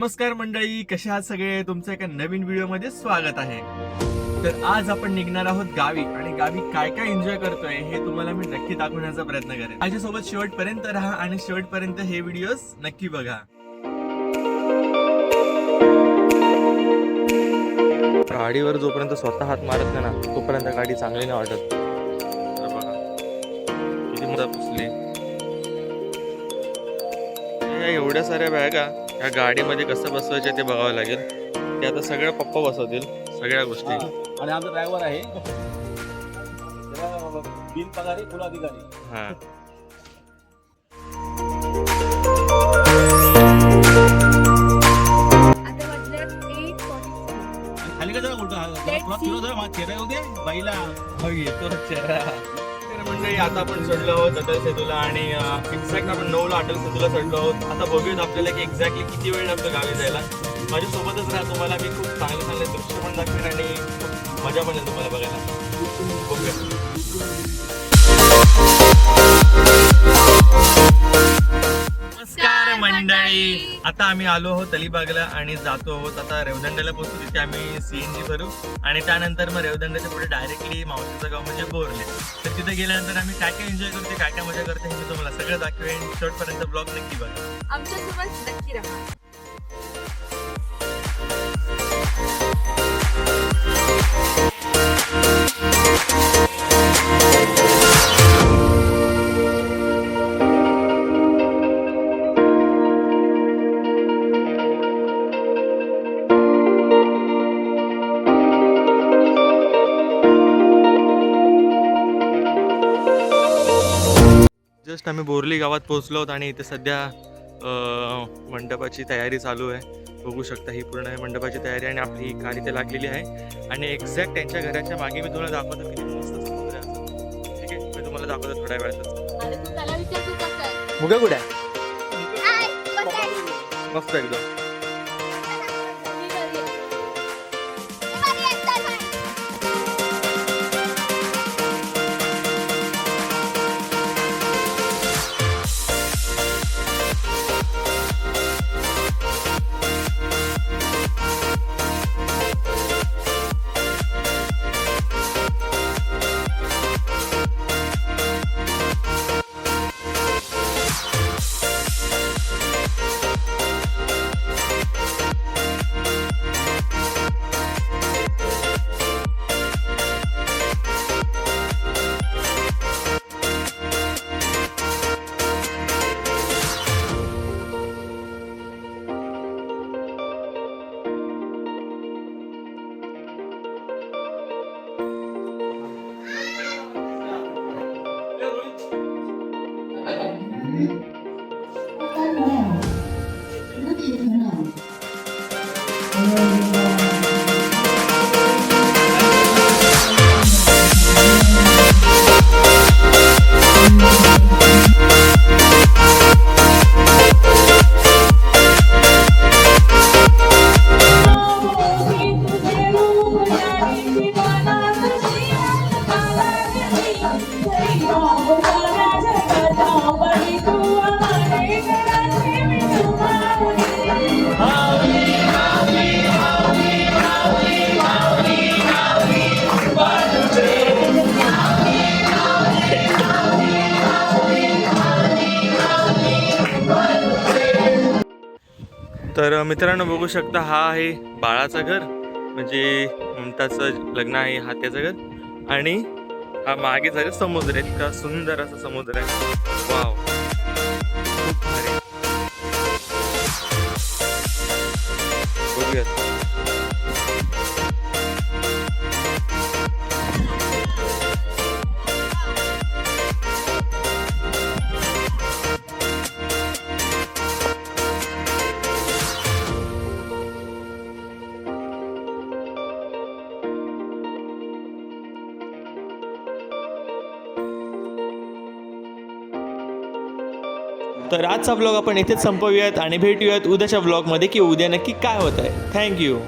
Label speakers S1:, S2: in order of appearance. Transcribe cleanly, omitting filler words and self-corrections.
S1: नमस्कार मंडळी, कसे आहात सगळे? तुमचं एका नवीन व्हिडिओमध्ये स्वागत आहे. तर आज आपण निघणार आहोत गावी आणि गावी काय काय एन्जॉय करतोय हे तुम्हाला मी नक्की दाखवण्याचा प्रयत्न करेन. माझ्यासोबत शेवटपर्यंत राहा आणि शेवटपर्यंत हे व्हिडिओज नक्की बघा. गाडीवर जोपर्यंत स्वतः हात मारत नाही ना तोपर्यंत गाडी चांगली नाही वाटत. तर बघा किती मजा पुसली. एवढ्या साऱ्या बॅगा या गाडीमध्ये कसं बसवायचे ते बघावं लागेल. ते आता सगळं पप्पा बसवतील सगळ्या गोष्टी.
S2: आणि आमचा ड्रायव्हर आहे बिन पगारी फुल अधिकारी.
S1: हा
S2: खाली का जरा उलटा चेहरा येऊ दे बाईला
S1: येतो चेहरा. तर मंडळी आता आपण चढलो आहोत अटल सेतूला आणि एक्झॅक्ट आपण 9ला अटल सेतूला चढलो आहोत. आता बघूयात आपल्याला की एक्झॅक्टली किती वेळ लागतो गावी जायला. माझ्यासोबतच राहा, तुम्हाला मी खूप चांगले चांगले दृश्य पण दाखवेन आणि खूप मजा पण येईल तुम्हाला बघायला. बघूया. नमस्कार मंडळी, आता आम्ही आलो आहोत अलिबागला आणि जातो आहोत आता रेवदंड्याला पोहोचू. तिथे आम्ही CNG भरू आणि त्यानंतर मग रेवदंड्याच्या पुढे डायरेक्टली मावशीचं गाव म्हणजे बोरले. तर तिथे गेल्यानंतर आम्ही काय काय एन्जॉय करते, काय काय मजा करते हे मी तुम्हाला सगळं दाखवेन. शेवटपर्यंत ब्लॉग नक्की बघा.
S3: आमच्यासोबत नक्की राहा.
S1: जस्ट आम्ही बोरली गावात पोहोचलो आहोत आणि इथे सध्या मंडपाची तयारी चालू आहे. बघू शकता ही पूर्ण मंडपाची तयारी आणि आपली ही कार इथे लागलेली आहे. आणि एक्झॅक्ट त्यांच्या घराच्या मागे मी तुम्हाला दाखवतो किती मस्त समुद्र आहे. ठीक आहे, मी तुम्हाला दाखवतो थोड्या वेळातच. मुगा कुठे आहे? मस्त एकदम. तर मित्रांनो बघू शकता, हा आहे बाळाचं घर, म्हणजे ममताचं लग्न आहे हा त्याचं घर. आणि हा मागे झालं समुद्र आहे, इतका सुंदर असा समुद्र आहे. वाव, खूप भारी. बघूयात. तर आजचा ब्लॉग आपण इथेच संपवूयात आणि भेटूयात उद्याच्या ब्लॉगमध्ये की उद्या नक्की काय होत आहे. थँक्यू.